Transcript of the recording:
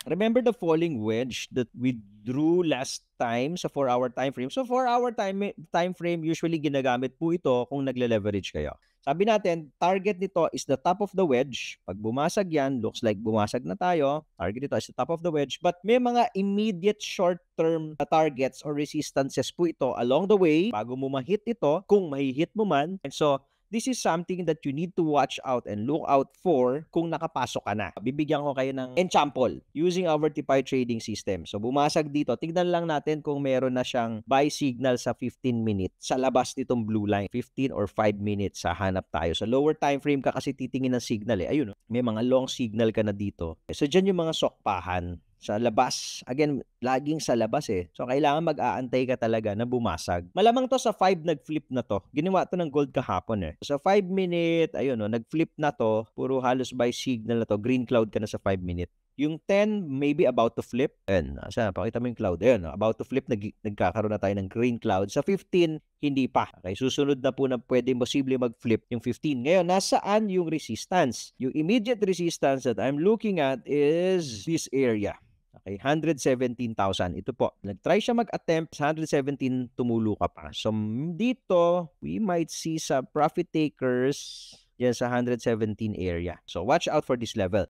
Remember the falling wedge that we drew last time sa 4-hour time frame? So 4-hour time frame, usually ginagamit po ito kung nagle-leverage kayo. Sabi natin, target nito is the top of the wedge. Pag bumasag yan, looks like bumasag na tayo. Target nito is the top of the wedge. But may mga immediate short-term targets or resistances po ito along the way bago mo ma-hit ito, kung mahihit mo man. And so, this is something that you need to watch out and look out for kung nakapasok ka na. Bibigyan ko kayo ng example using our TPI trading system. So bumasag dito, tignan lang natin kung meron na siyang buy signal sa 15 minutes sa labas nitong blue line. 15 or 5 minutes sa hanap tayo. Sa lower time frame ka kasi titingin ng signal eh. Ayun, may mga long signal ka na dito. So dyan yung mga sokpahan. Sa labas, again, laging sa labas eh. So, kailangan mag-aantay ka talaga na bumasag. Malamang to sa 5 nag-flip na to. Ginawa to ng gold kahapon eh. Sa 5 minute, ayun no, nag-flip na to. Puro halos buy signal na to. Green cloud ka na sa 5 minute. Yung 10, maybe about to flip. Ayan, pakita mo yung cloud. Ayan, about to flip, nagkakaroon na tayo ng green cloud. Sa 15, hindi pa. Okay, susunod na po na pwede posible mag-flip yung 15. Ngayon, nasaan yung resistance? Yung immediate resistance that I'm looking at is this area. Okay, 117,000. Ito po. Nag-try siya mag-attempt sa 117, tumulo ka pa. So, dito, we might see sa profit takers yan sa 117 area. So, watch out for this level.